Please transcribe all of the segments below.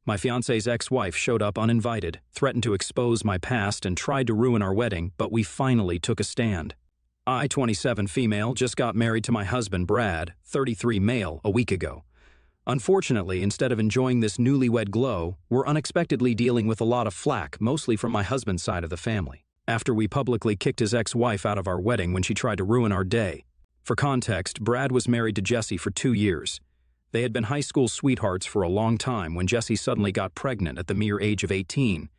My fiancé's ex-wife showed up uninvited, threatened to expose my past, and tried to ruin our wedding, but we finally took a stand. I, 27 female, just got married to my husband Brad, 33 male, a week ago. Unfortunately, instead of enjoying this newlywed glow, we're unexpectedly dealing with a lot of flack, mostly from my husband's side of the family, after we publicly kicked his ex-wife out of our wedding when she tried to ruin our day. For context, Brad was married to Jessie for 2 years. They had been high school sweethearts for a long time when Jessie suddenly got pregnant at the mere age of 18,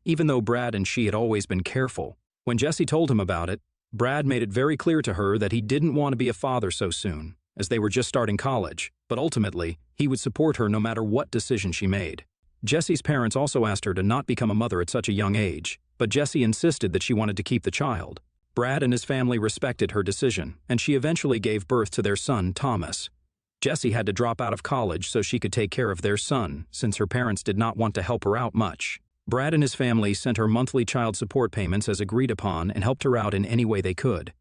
even though Brad and she had always been careful. When Jessie told him about it, Brad made it very clear to her that he didn't want to be a father so soon, as they were just starting college, but ultimately, he would support her no matter what decision she made. Jessie's parents also asked her to not become a mother at such a young age, but Jessie insisted that she wanted to keep the child. Brad and his family respected her decision, and she eventually gave birth to their son, Thomas. Jessie had to drop out of college so she could take care of their son, since her parents did not want to help her out much. Brad and his family sent her monthly child support payments as agreed upon and helped her out in any way they could.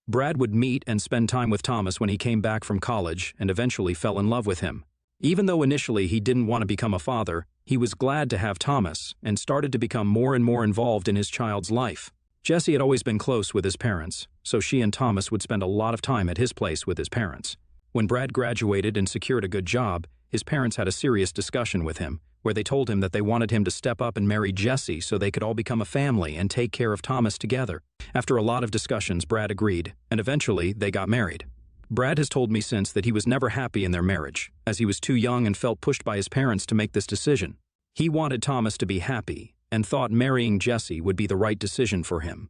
Brad would meet and spend time with Thomas when he came back from college and eventually fell in love with him. Even though initially he didn't want to become a father, he was glad to have Thomas and started to become more and more involved in his child's life. Jessie had always been close with his parents, so she and Thomas would spend a lot of time at his place with his parents. When Brad graduated and secured a good job, his parents had a serious discussion with him, where they told him that they wanted him to step up and marry Jessie so they could all become a family and take care of Thomas together. After a lot of discussions, Brad agreed, and eventually they got married. Brad has told me since that he was never happy in their marriage, as he was too young and felt pushed by his parents to make this decision. He wanted Thomas to be happy, and thought marrying Jessie would be the right decision for him.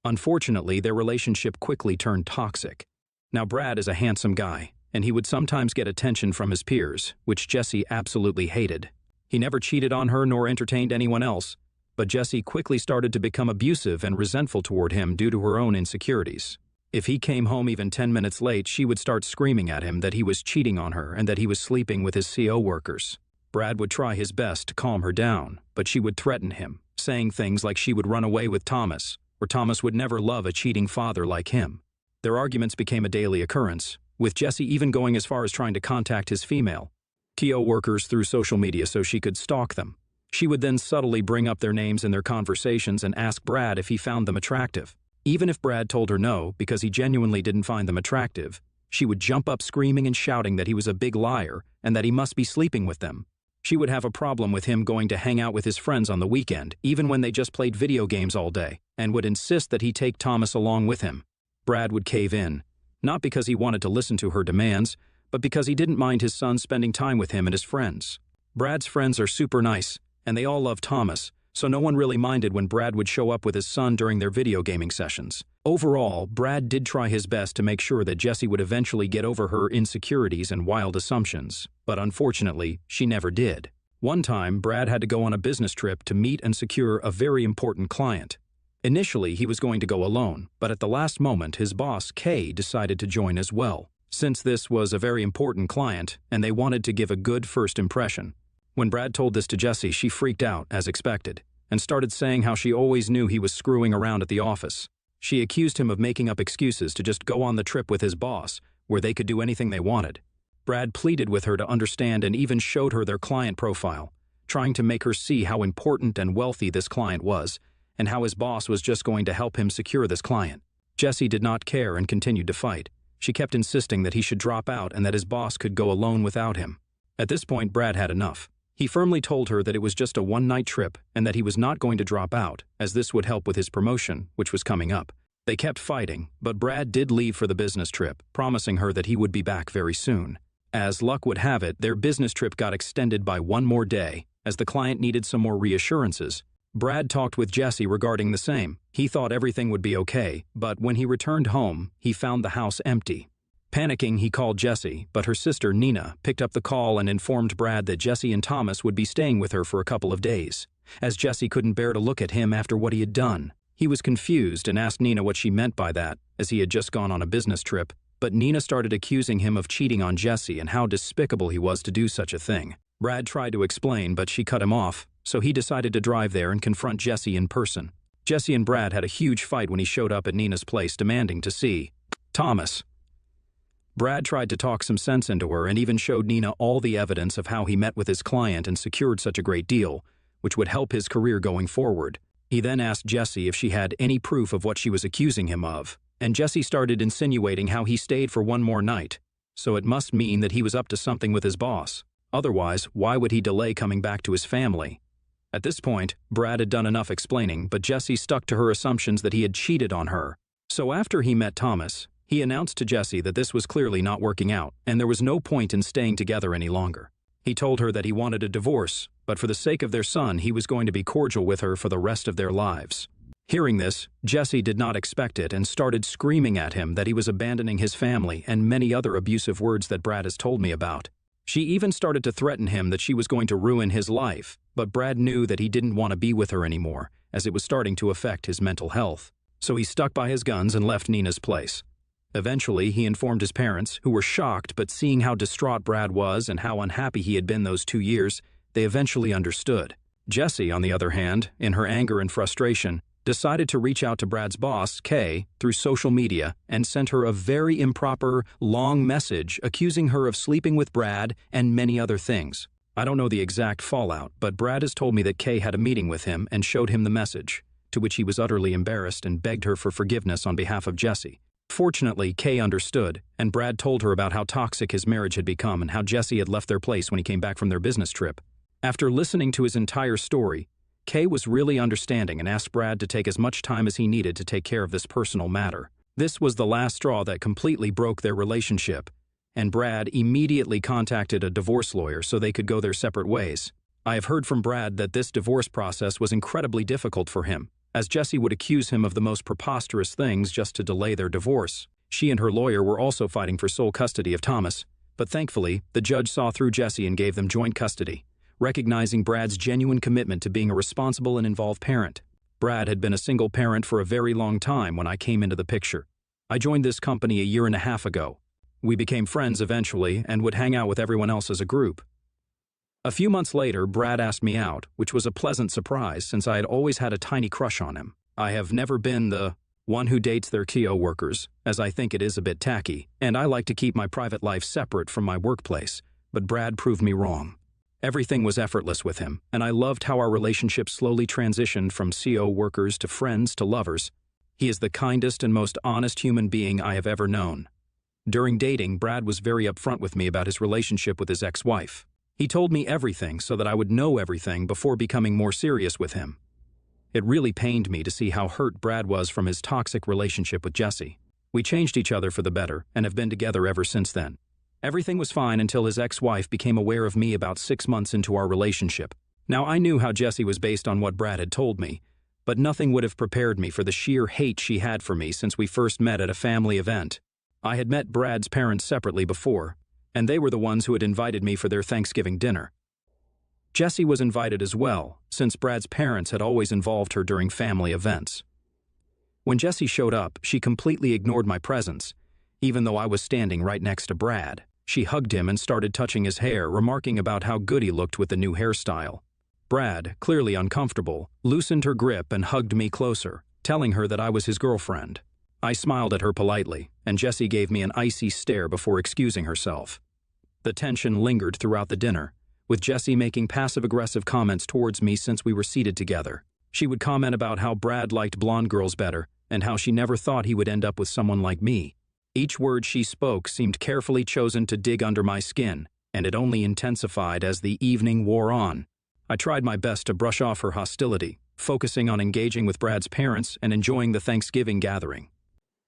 Unfortunately, their relationship quickly turned toxic. Now Brad is a handsome guy, and he would sometimes get attention from his peers, which Jessie absolutely hated. He never cheated on her nor entertained anyone else, but Jessie quickly started to become abusive and resentful toward him due to her own insecurities. If he came home even 10 minutes late, she would start screaming at him that he was cheating on her and that he was sleeping with his CO workers. Brad would try his best to calm her down, but she would threaten him, saying things like she would run away with Thomas, or Thomas would never love a cheating father like him. Their arguments became a daily occurrence, with Jessie even going as far as trying to contact his female TO workers through social media so she could stalk them. She would then subtly bring up their names in their conversations and ask Brad if he found them attractive. Even if Brad told her no because he genuinely didn't find them attractive, she would jump up screaming and shouting that he was a big liar and that he must be sleeping with them. She would have a problem with him going to hang out with his friends on the weekend, even when they just played video games all day, and would insist that he take Thomas along with him. Brad would cave in, not because he wanted to listen to her demands, but because he didn't mind his son spending time with him and his friends. Brad's friends are super nice, and they all love Thomas, so no one really minded when Brad would show up with his son during their video gaming sessions. Overall, Brad did try his best to make sure that Jessie would eventually get over her insecurities and wild assumptions, but unfortunately, she never did. One time, Brad had to go on a business trip to meet and secure a very important client. Initially, he was going to go alone, but at the last moment, his boss, Kay, decided to join as well, since this was a very important client and they wanted to give a good first impression. When Brad told this to Jessie, she freaked out, as expected, and started saying how she always knew he was screwing around at the office. She accused him of making up excuses to just go on the trip with his boss, where they could do anything they wanted. Brad pleaded with her to understand and even showed her their client profile, trying to make her see how important and wealthy this client was, and how his boss was just going to help him secure this client. Jessie did not care and continued to fight. She kept insisting that he should drop out and that his boss could go alone without him. At this point, Brad had enough. He firmly told her that it was just a one-night trip and that he was not going to drop out, as this would help with his promotion, which was coming up. They kept fighting, but Brad did leave for the business trip, promising her that he would be back very soon. As luck would have it, their business trip got extended by one more day, as the client needed some more reassurances. Brad talked with Jessie regarding the same. He thought everything would be okay, but when he returned home, he found the house empty. Panicking, he called Jessie, but her sister, Nina, picked up the call and informed Brad that Jessie and Thomas would be staying with her for a couple of days, as Jessie couldn't bear to look at him after what he had done. He was confused and asked Nina what she meant by that, as he had just gone on a business trip, but Nina started accusing him of cheating on Jessie and how despicable he was to do such a thing. Brad tried to explain, but she cut him off, so he decided to drive there and confront Jessie in person. Jessie and Brad had a huge fight when he showed up at Nina's place demanding to see Thomas. Brad tried to talk some sense into her and even showed Nina all the evidence of how he met with his client and secured such a great deal, which would help his career going forward. He then asked Jessie if she had any proof of what she was accusing him of, and Jessie started insinuating how he stayed for one more night, so it must mean that he was up to something with his boss. Otherwise, why would he delay coming back to his family? At this point, Brad had done enough explaining, but Jessie stuck to her assumptions that he had cheated on her. So after he met Thomas, he announced to Jessie that this was clearly not working out, and there was no point in staying together any longer. He told her that he wanted a divorce, but for the sake of their son, he was going to be cordial with her for the rest of their lives. Hearing this, Jessie did not expect it and started screaming at him that he was abandoning his family and many other abusive words that Brad has told me about. She even started to threaten him that she was going to ruin his life, but Brad knew that he didn't want to be with her anymore, as it was starting to affect his mental health. So he stuck by his guns and left Nina's place. Eventually, he informed his parents, who were shocked, but seeing how distraught Brad was and how unhappy he had been those 2 years, they eventually understood. Jessie, on the other hand, in her anger and frustration, decided to reach out to Brad's boss, Kay, through social media and sent her a very improper, long message accusing her of sleeping with Brad and many other things. I don't know the exact fallout, but Brad has told me that Kay had a meeting with him and showed him the message, to which he was utterly embarrassed and begged her for forgiveness on behalf of Jessie. Fortunately, Kay understood, and Brad told her about how toxic his marriage had become and how Jessie had left their place when he came back from their business trip. After listening to his entire story, Kay was really understanding and asked Brad to take as much time as he needed to take care of this personal matter. This was the last straw that completely broke their relationship, and Brad immediately contacted a divorce lawyer so they could go their separate ways. I have heard from Brad that this divorce process was incredibly difficult for him, as Jessie would accuse him of the most preposterous things just to delay their divorce. She and her lawyer were also fighting for sole custody of Thomas, but thankfully, the judge saw through Jessie and gave them joint custody, recognizing Brad's genuine commitment to being a responsible and involved parent. Brad had been a single parent for a very long time when I came into the picture. I joined this company a year and a half ago. We became friends eventually and would hang out with everyone else as a group. A few months later, Brad asked me out, which was a pleasant surprise since I had always had a tiny crush on him. I have never been the one who dates their TO workers, as I think it is a bit tacky, and I like to keep my private life separate from my workplace, but Brad proved me wrong. Everything was effortless with him, and I loved how our relationship slowly transitioned from CO workers to friends to lovers. He is the kindest and most honest human being I have ever known. During dating, Brad was very upfront with me about his relationship with his ex-wife. He told me everything so that I would know everything before becoming more serious with him. It really pained me to see how hurt Brad was from his toxic relationship with Jessie. We changed each other for the better and have been together ever since then. Everything was fine until his ex-wife became aware of me about 6 months into our relationship. Now, I knew how Jessie was based on what Brad had told me, but nothing would have prepared me for the sheer hate she had for me since we first met at a family event. I had met Brad's parents separately before, and they were the ones who had invited me for their Thanksgiving dinner. Jessie was invited as well, since Brad's parents had always involved her during family events. When Jessie showed up, she completely ignored my presence, even though I was standing right next to Brad. She hugged him and started touching his hair, remarking about how good he looked with the new hairstyle. Brad, clearly uncomfortable, loosened her grip and hugged me closer, telling her that I was his girlfriend. I smiled at her politely, and Jessie gave me an icy stare before excusing herself. The tension lingered throughout the dinner, with Jessie making passive-aggressive comments towards me since we were seated together. She would comment about how Brad liked blonde girls better and how she never thought he would end up with someone like me. Each word she spoke seemed carefully chosen to dig under my skin, and it only intensified as the evening wore on. I tried my best to brush off her hostility, focusing on engaging with Brad's parents and enjoying the Thanksgiving gathering.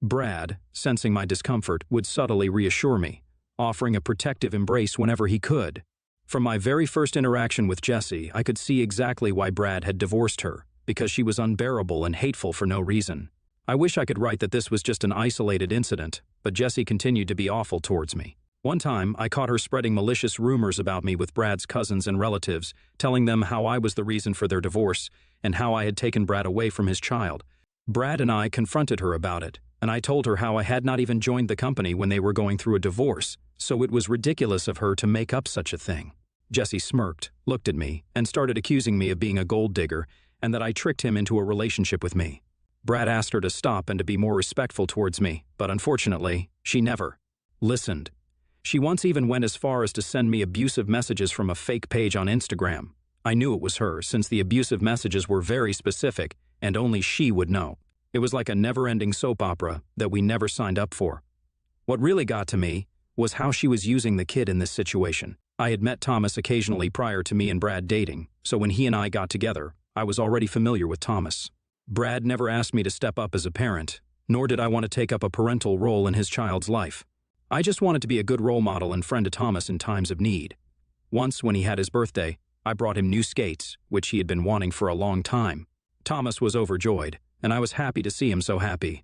Brad, sensing my discomfort, would subtly reassure me, offering a protective embrace whenever he could. From my very first interaction with Jessie, I could see exactly why Brad had divorced her, because she was unbearable and hateful for no reason. I wish I could write that this was just an isolated incident, but Jessie continued to be awful towards me. One time, I caught her spreading malicious rumors about me with Brad's cousins and relatives, telling them how I was the reason for their divorce and how I had taken Brad away from his child. Brad and I confronted her about it, and I told her how I had not even joined the company when they were going through a divorce, so it was ridiculous of her to make up such a thing. Jessie smirked, looked at me, and started accusing me of being a gold digger and that I tricked him into a relationship with me. Brad asked her to stop and to be more respectful towards me, but unfortunately, she never. listened. She once even went as far as to send me abusive messages from a fake page on Instagram. I knew it was her, since the abusive messages were very specific, and only she would know. It was like a never-ending soap opera that we never signed up for. What really got to me was how she was using the kid in this situation. I had met Thomas occasionally prior to me and Brad dating, so when he and I got together, I was already familiar with Thomas. Brad never asked me to step up as a parent, nor did I want to take up a parental role in his child's life. I just wanted to be a good role model and friend to Thomas in times of need. Once, when he had his birthday, I brought him new skates, which he had been wanting for a long time. Thomas was overjoyed, and I was happy to see him so happy.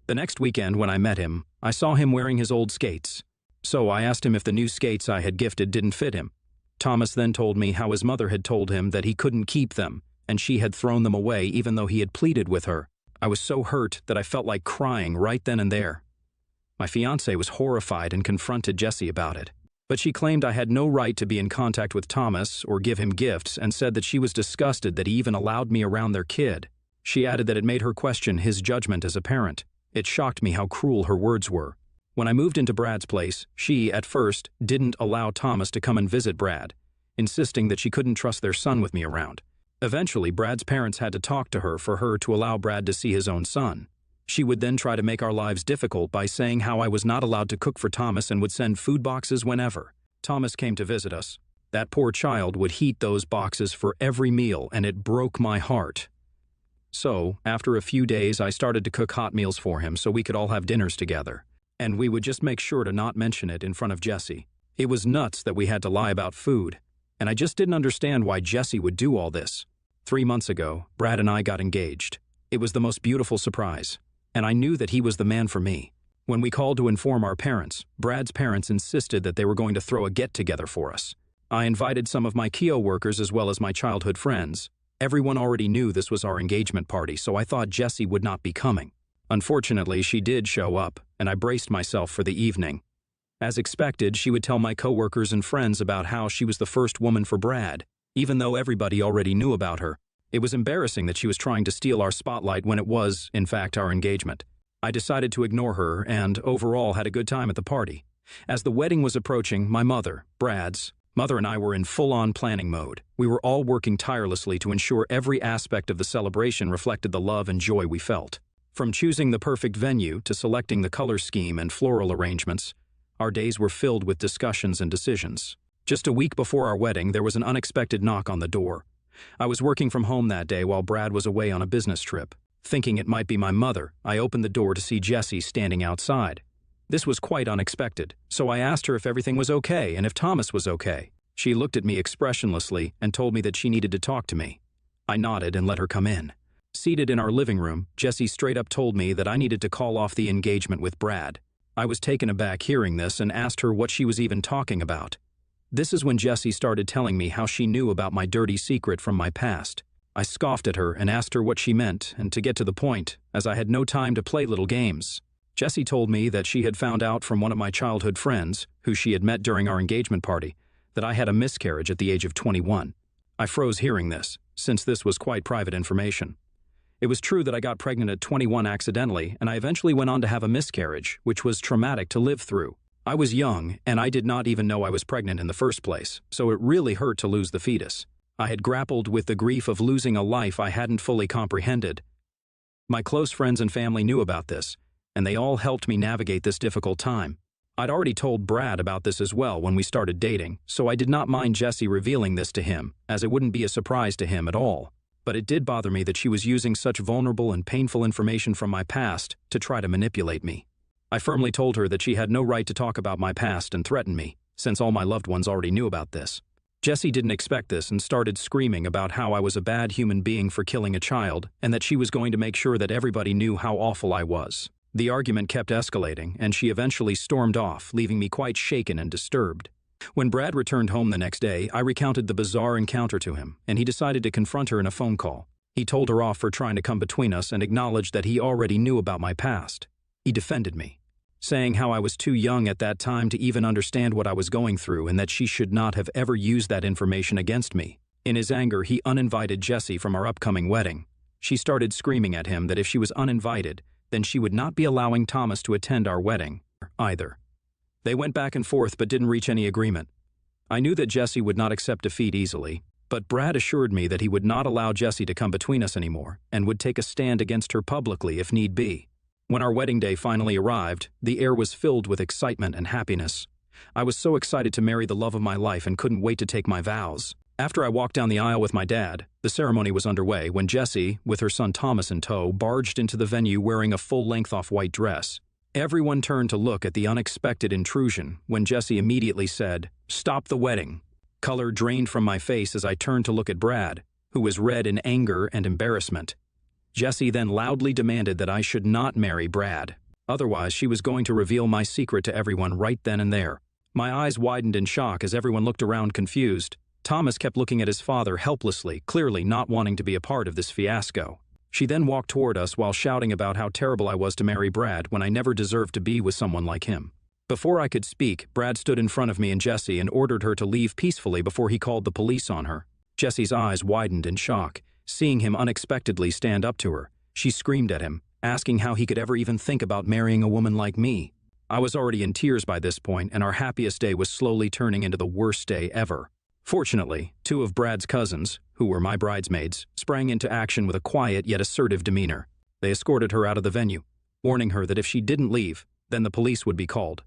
The next weekend when I met him, I saw him wearing his old skates. So I asked him if the new skates I had gifted didn't fit him. Thomas then told me how his mother had told him that he couldn't keep them, and she had thrown them away even though he had pleaded with her. I was so hurt that I felt like crying right then and there. My fiancé was horrified and confronted Jessie about it. But she claimed I had no right to be in contact with Thomas or give him gifts, and said that she was disgusted that he even allowed me around their kid. She added that it made her question his judgment as a parent. It shocked me how cruel her words were. When I moved into Brad's place, she, at first, didn't allow Thomas to come and visit Brad, insisting that she couldn't trust their son with me around. Eventually, Brad's parents had to talk to her for her to allow Brad to see his own son. She would then try to make our lives difficult by saying how I was not allowed to cook for Thomas and would send food boxes whenever Thomas came to visit us. That poor child would heat those boxes for every meal, and it broke my heart. So, after a few days, I started to cook hot meals for him so we could all have dinners together. And we would just make sure to not mention it in front of Jessie. It was nuts that we had to lie about food, and I just didn't understand why Jessie would do all this. 3 months ago, Brad and I got engaged. It was the most beautiful surprise, and I knew that he was the man for me. When we called to inform our parents, Brad's parents insisted that they were going to throw a get-together for us. I invited some of my Kio workers as well as my childhood friends. Everyone already knew this was our engagement party, so I thought Jessie would not be coming. Unfortunately, she did show up, and I braced myself for the evening. As expected, she would tell my coworkers and friends about how she was the first woman for Brad, even though everybody already knew about her. It was embarrassing that she was trying to steal our spotlight when it was, in fact, our engagement. I decided to ignore her and, overall, had a good time at the party. As the wedding was approaching, my mother, Brad's mother, and I were in full-on planning mode. We were all working tirelessly to ensure every aspect of the celebration reflected the love and joy we felt. From choosing the perfect venue to selecting the color scheme and floral arrangements, our days were filled with discussions and decisions. Just a week before our wedding, there was an unexpected knock on the door. I was working from home that day while Brad was away on a business trip. Thinking it might be my mother, I opened the door to see Jessie standing outside. This was quite unexpected, so I asked her if everything was okay and if Thomas was okay. She looked at me expressionlessly and told me that she needed to talk to me. I nodded and let her come in. Seated in our living room, Jessie straight up told me that I needed to call off the engagement with Brad. I was taken aback hearing this and asked her what she was even talking about. This is when Jessie started telling me how she knew about my dirty secret from my past. I scoffed at her and asked her what she meant, and to get to the point, as I had no time to play little games. Jessie told me that she had found out from one of my childhood friends, who she had met during our engagement party, that I had a miscarriage at the age of 21. I froze hearing this, since this was quite private information. It was true that I got pregnant at 21 accidentally, and I eventually went on to have a miscarriage, which was traumatic to live through. I was young, and I did not even know I was pregnant in the first place, so it really hurt to lose the fetus. I had grappled with the grief of losing a life I hadn't fully comprehended. My close friends and family knew about this, and they all helped me navigate this difficult time. I'd already told Brad about this as well when we started dating, so I did not mind Jessie revealing this to him, as it wouldn't be a surprise to him at all. But it did bother me that she was using such vulnerable and painful information from my past to try to manipulate me. I firmly told her that she had no right to talk about my past and threaten me, since all my loved ones already knew about this. Jessie didn't expect this and started screaming about how I was a bad human being for killing a child and that she was going to make sure that everybody knew how awful I was. The argument kept escalating, and she eventually stormed off, leaving me quite shaken and disturbed. When Brad returned home the next day, I recounted the bizarre encounter to him, and he decided to confront her in a phone call. He told her off for trying to come between us and acknowledged that he already knew about my past. He defended me, saying how I was too young at that time to even understand what I was going through and that she should not have ever used that information against me. In his anger, he uninvited Jessie from our upcoming wedding. She started screaming at him that if she was uninvited, then she would not be allowing Thomas to attend our wedding either. They went back and forth but didn't reach any agreement. I knew that Jesse would not accept defeat easily, but Brad assured me that he would not allow Jesse to come between us anymore and would take a stand against her publicly if need be. When our wedding day finally arrived, the air was filled with excitement and happiness. I was so excited to marry the love of my life and couldn't wait to take my vows. After I walked down the aisle with my dad, the ceremony was underway when Jessie, with her son Thomas in tow, barged into the venue wearing a full-length off-white dress. Everyone turned to look at the unexpected intrusion when Jessie immediately said, "Stop the wedding." Color drained from my face as I turned to look at Brad, who was red in anger and embarrassment. Jessie then loudly demanded that I should not marry Brad. Otherwise, she was going to reveal my secret to everyone right then and there. My eyes widened in shock as everyone looked around confused. Thomas kept looking at his father helplessly, clearly not wanting to be a part of this fiasco. She then walked toward us while shouting about how terrible I was to marry Brad when I never deserved to be with someone like him. Before I could speak, Brad stood in front of me and Jessie and ordered her to leave peacefully before he called the police on her. Jessie's eyes widened in shock, seeing him unexpectedly stand up to her. She screamed at him, asking how he could ever even think about marrying a woman like me. I was already in tears by this point, and our happiest day was slowly turning into the worst day ever. Fortunately, two of Brad's cousins, who were my bridesmaids, sprang into action with a quiet yet assertive demeanor. They escorted her out of the venue, warning her that if she didn't leave, then the police would be called,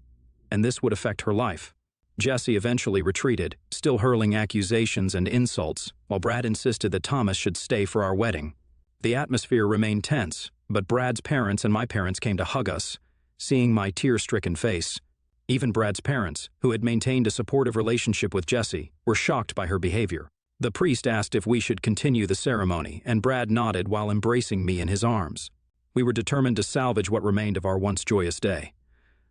and this would affect her life. Jessie eventually retreated, still hurling accusations and insults, while Brad insisted that Thomas should stay for our wedding. The atmosphere remained tense, but Brad's parents and my parents came to hug us, seeing my tear-stricken face. Even Brad's parents, who had maintained a supportive relationship with Jessie, were shocked by her behavior. The priest asked if we should continue the ceremony, and Brad nodded while embracing me in his arms. We were determined to salvage what remained of our once joyous day.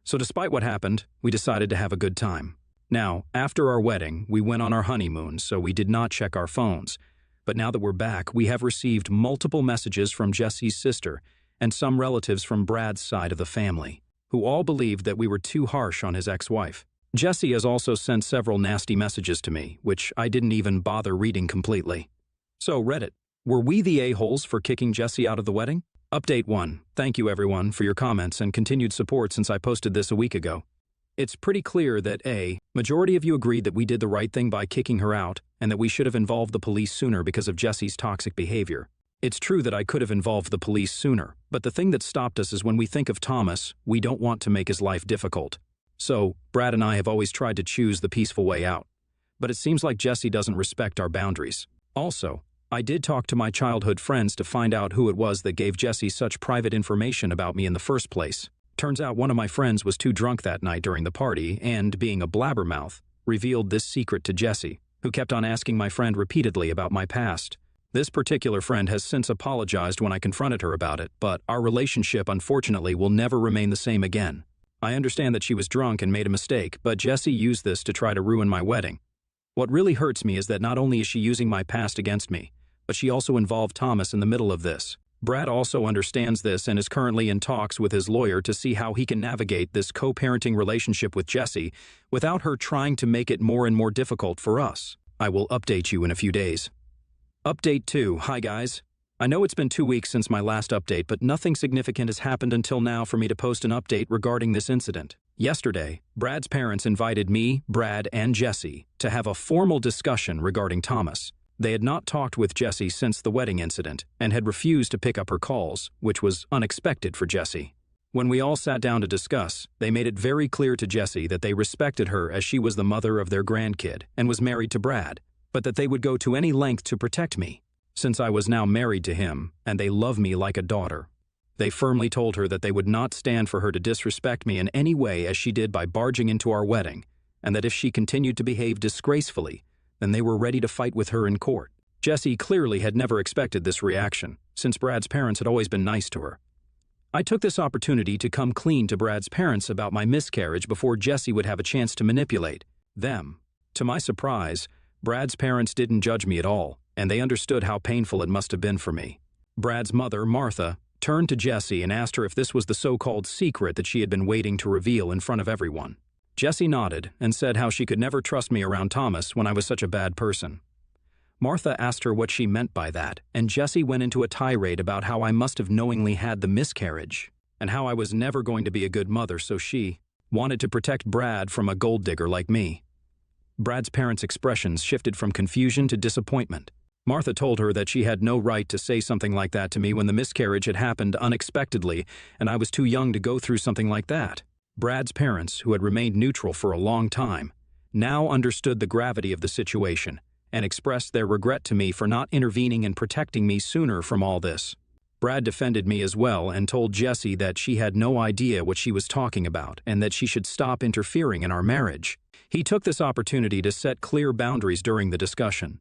So despite what happened, we decided to have a good time. Now, after our wedding, we went on our honeymoon, so we did not check our phones. But now that we're back, we have received multiple messages from Jessie's sister and some relatives from Brad's side of the family, who all believed that we were too harsh on his ex-wife. Jessie has also sent several nasty messages to me, which I didn't even bother reading completely. So, Reddit, were we the a-holes for kicking Jessie out of the wedding? Update 1. Thank you everyone for your comments and continued support since I posted this a week ago. It's pretty clear that A, majority of you agreed that we did the right thing by kicking her out and that we should have involved the police sooner because of Jessie's toxic behavior. It's true that I could have involved the police sooner, but the thing that stopped us is when we think of Thomas, we don't want to make his life difficult. So, Brad and I have always tried to choose the peaceful way out. But it seems like Jessie doesn't respect our boundaries. Also, I did talk to my childhood friends to find out who it was that gave Jessie such private information about me in the first place. Turns out one of my friends was too drunk that night during the party and, being a blabbermouth, revealed this secret to Jessie, who kept on asking my friend repeatedly about my past. This particular friend has since apologized when I confronted her about it, but our relationship unfortunately will never remain the same again. I understand that she was drunk and made a mistake, but Jessie used this to try to ruin my wedding. What really hurts me is that not only is she using my past against me, but she also involved Thomas in the middle of this. Brad also understands this and is currently in talks with his lawyer to see how he can navigate this co-parenting relationship with Jessie without her trying to make it more and more difficult for us. I will update you in a few days. Update 2. Hi guys. I know it's been 2 weeks since my last update, but nothing significant has happened until now for me to post an update regarding this incident. Yesterday, Brad's parents invited me, Brad, and Jessie to have a formal discussion regarding Thomas. They had not talked with Jessie since the wedding incident and had refused to pick up her calls, which was unexpected for Jessie. When we all sat down to discuss, they made it very clear to Jessie that they respected her as she was the mother of their grandkid and was married to Brad, but that they would go to any length to protect me, since I was now married to him and they love me like a daughter. They firmly told her that they would not stand for her to disrespect me in any way as she did by barging into our wedding, and that if she continued to behave disgracefully, then they were ready to fight with her in court. Jessie clearly had never expected this reaction, since Brad's parents had always been nice to her. I took this opportunity to come clean to Brad's parents about my miscarriage before Jessie would have a chance to manipulate them. To my surprise, Brad's parents didn't judge me at all, and they understood how painful it must have been for me. Brad's mother, Martha, turned to Jessie and asked her if this was the so-called secret that she had been waiting to reveal in front of everyone. Jessie nodded and said how she could never trust me around Thomas when I was such a bad person. Martha asked her what she meant by that, and Jessie went into a tirade about how I must have knowingly had the miscarriage, and how I was never going to be a good mother, so she... wanted to protect Brad from a gold digger like me. Brad's parents' expressions shifted from confusion to disappointment. Martha told her that she had no right to say something like that to me when the miscarriage had happened unexpectedly and I was too young to go through something like that. Brad's parents, who had remained neutral for a long time, now understood the gravity of the situation and expressed their regret to me for not intervening and protecting me sooner from all this. Brad defended me as well and told Jessie that she had no idea what she was talking about and that she should stop interfering in our marriage. He took this opportunity to set clear boundaries during the discussion.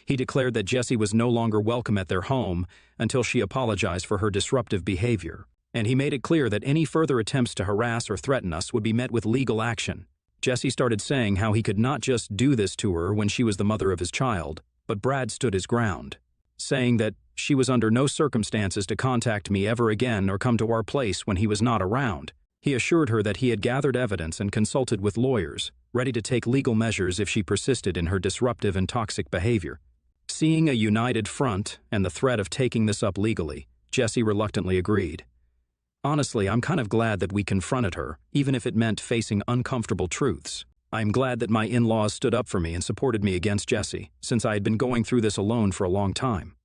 He declared that Jessie was no longer welcome at their home until she apologized for her disruptive behavior, and he made it clear that any further attempts to harass or threaten us would be met with legal action. Jessie started saying how he could not just do this to her when she was the mother of his child, but Brad stood his ground, saying that she was under no circumstances to contact me ever again or come to our place when he was not around. He assured her that he had gathered evidence and consulted with lawyers, ready to take legal measures if she persisted in her disruptive and toxic behavior. Seeing a united front and the threat of taking this up legally, Jessie reluctantly agreed. Honestly, I'm kind of glad that we confronted her, even if it meant facing uncomfortable truths. I am glad that my in-laws stood up for me and supported me against Jessie, since I had been going through this alone for a long time.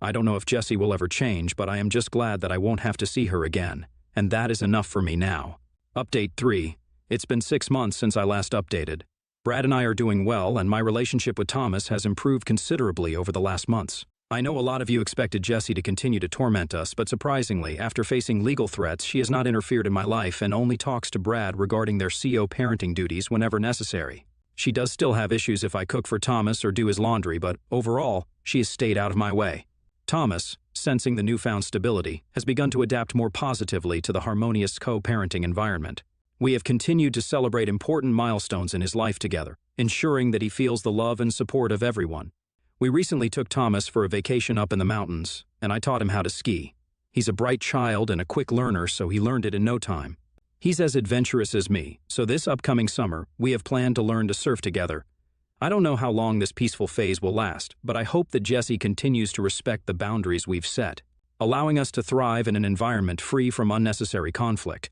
I don't know if Jessie will ever change, but I am just glad that I won't have to see her again, and that is enough for me now. Update 3. It's been 6 months since I last updated. Brad and I are doing well, and my relationship with Thomas has improved considerably over the last months. I know a lot of you expected Jessie to continue to torment us, but surprisingly, after facing legal threats, she has not interfered in my life and only talks to Brad regarding their CO parenting duties whenever necessary. She does still have issues if I cook for Thomas or do his laundry, but overall, she has stayed out of my way. Thomas, sensing the newfound stability, has begun to adapt more positively to the harmonious co-parenting environment. We have continued to celebrate important milestones in his life together, ensuring that he feels the love and support of everyone. We recently took Thomas for a vacation up in the mountains, and I taught him how to ski. He's a bright child and a quick learner, so he learned it in no time. He's as adventurous as me, so this upcoming summer, we have planned to learn to surf together. I don't know how long this peaceful phase will last, but I hope that Jessie continues to respect the boundaries we've set, allowing us to thrive in an environment free from unnecessary conflict.